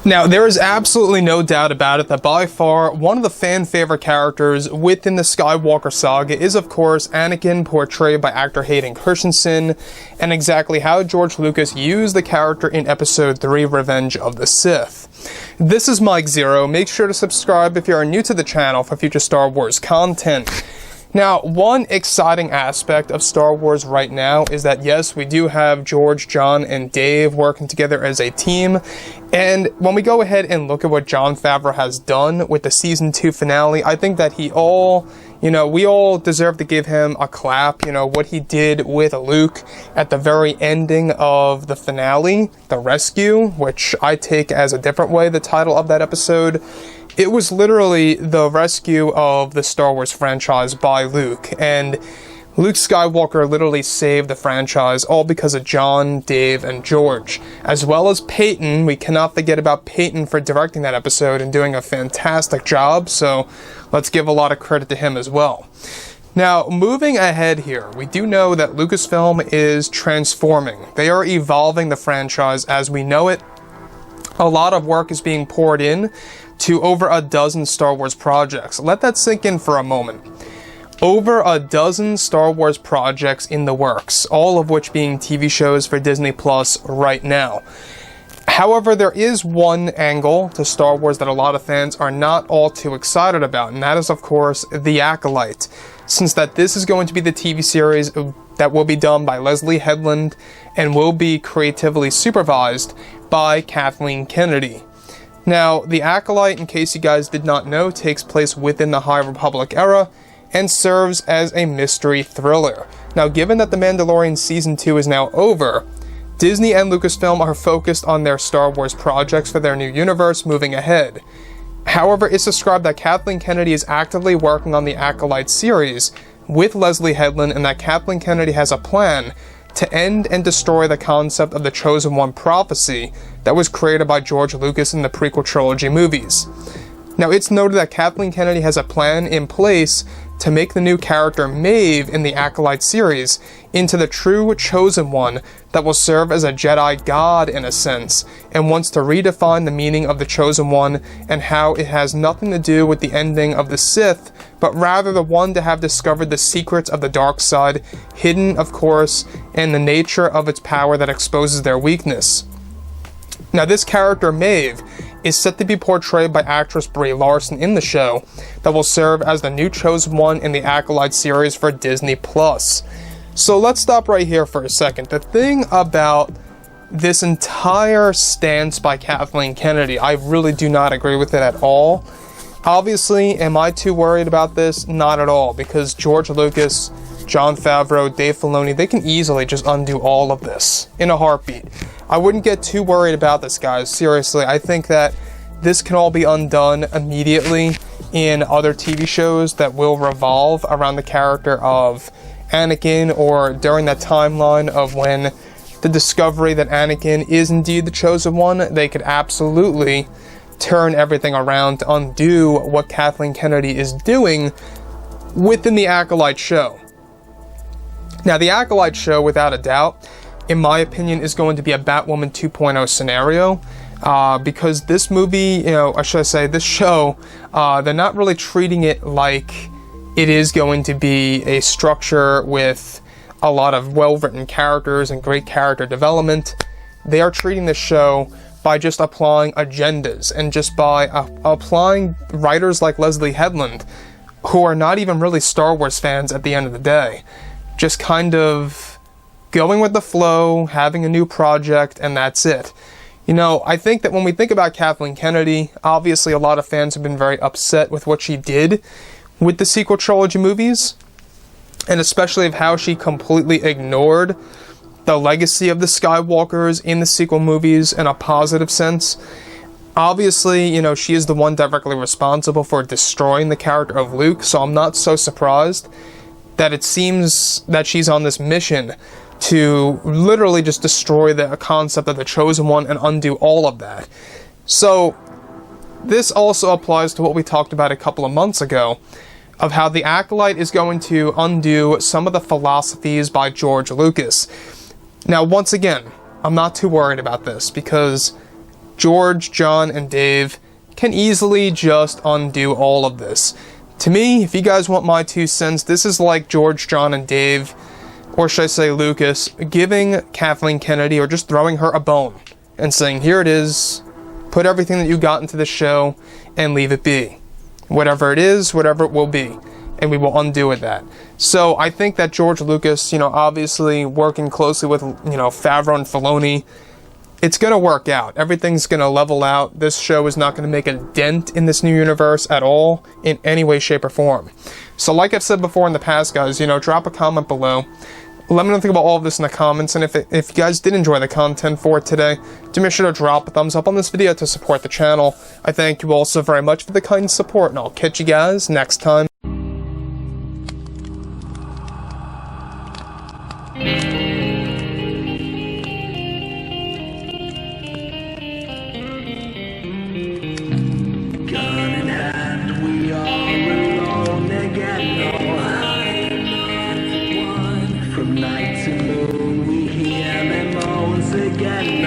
Now, there is absolutely no doubt about it that by far one of the fan favorite characters within the Skywalker saga is, of course, Anakin, portrayed by actor Hayden Christensen, and exactly how George Lucas used the character in Episode 3, Revenge of the Sith. This is Mike Zero. Make sure to subscribe if you are new to the channel for future Star Wars content. Now, one exciting aspect of Star Wars right now is that, yes, we do have George, Jon, and Dave working together as a team, and when we go ahead and look at what Jon Favreau has done with the Season 2 finale, I think that we all deserve to give him a clap. What he did with Luke at the very ending of the finale, The Rescue, which I take as a different way, the title of that episode. It was literally the rescue of the Star Wars franchise by Luke, and Luke Skywalker literally saved the franchise all because of Jon, Dave, and George, as well as Peyton. We cannot forget about Peyton for directing that episode and doing a fantastic job, so let's give a lot of credit to him as well. Now, moving ahead here, we do know that Lucasfilm is transforming. They are evolving the franchise as we know it. A lot of work is being poured in to over a dozen Star Wars projects. Let that sink in for a moment. Over a dozen Star Wars projects in the works, all of which being TV shows for Disney Plus right now. However, there is one angle to Star Wars that a lot of fans are not all too excited about, and that is, of course, The Acolyte. Since this is going to be the TV series that will be done by Leslye Headland and will be creatively supervised by Kathleen Kennedy. Now, The Acolyte, in case you guys did not know, takes place within the High Republic era and serves as a mystery thriller. Now, given that The Mandalorian Season 2 is now over, Disney and Lucasfilm are focused on their Star Wars projects for their new universe moving ahead. However, it's described that Kathleen Kennedy is actively working on the Acolyte series with Leslye Headland, and that Kathleen Kennedy has a plan to end and destroy the concept of the Chosen One prophecy that was created by George Lucas in the prequel trilogy movies. Now, it's noted that Kathleen Kennedy has a plan in place to make the new character Maeve in the Acolyte series into the true Chosen One that will serve as a Jedi God in a sense, and wants to redefine the meaning of the Chosen One and how it has nothing to do with the ending of the Sith, but rather the one to have discovered the secrets of the dark side, hidden, of course, in the nature of its power that exposes their weakness. Now, this character, Maeve, is set to be portrayed by actress Brie Larson in the show that will serve as the new Chosen One in the Acolyte series for Disney+. So let's stop right here for a second. The thing about this entire stance by Kathleen Kennedy, I really do not agree with it at all. Obviously, am I too worried about this? Not at all, because George Lucas, Jon Favreau, Dave Filoni, they can easily just undo all of this in a heartbeat. I wouldn't get too worried about this, guys. Seriously, I think that this can all be undone immediately in other TV shows that will revolve around the character of Anakin, or during that timeline of when the discovery that Anakin is indeed the Chosen One. They could absolutely turn everything around to undo what Kathleen Kennedy is doing within the Acolyte show. Now, the Acolyte show, without a doubt, in my opinion, is going to be a Batwoman 2.0 scenario, because this movie, or should I say this show, they're not really treating it like it is going to be a structure with a lot of well-written characters and great character development. They are treating the show by just applying agendas, and just by applying writers like Leslye Headland, who are not even really Star Wars fans at the end of the day. Just kind of going with the flow, having a new project, and that's it. I think that when we think about Kathleen Kennedy, obviously a lot of fans have been very upset with what she did with the sequel trilogy movies, and especially of how she completely ignored the legacy of the Skywalkers in the sequel movies in a positive sense. Obviously, she is the one directly responsible for destroying the character of Luke, so I'm not so surprised that it seems that she's on this mission to literally just destroy the concept of the Chosen One and undo all of that. So, this also applies to what we talked about a couple of months ago, of how the Acolyte is going to undo some of the philosophies by George Lucas. Now, once again, I'm not too worried about this, because George, Jon, and Dave can easily just undo all of this. To me, if you guys want my 2 cents, this is like George, Jon, and Dave, or should I say Lucas, giving Kathleen Kennedy, or just throwing her a bone and saying, here it is, put everything that you got into the show and leave it be. Whatever it is, whatever it will be, and we will undo it that. So I think that George Lucas, obviously working closely with, Favreau and Filoni, it's going to work out. Everything's going to level out. This show is not going to make a dent in this new universe at all, in any way, shape, or form. So like I've said before in the past, guys, drop a comment below. Let me know what you think about all of this in the comments, and if you guys did enjoy the content for today, do make sure to drop a thumbs up on this video to support the channel. I thank you all so very much for the kind support, and I'll catch you guys next time. Night to moon, we hear them moans again.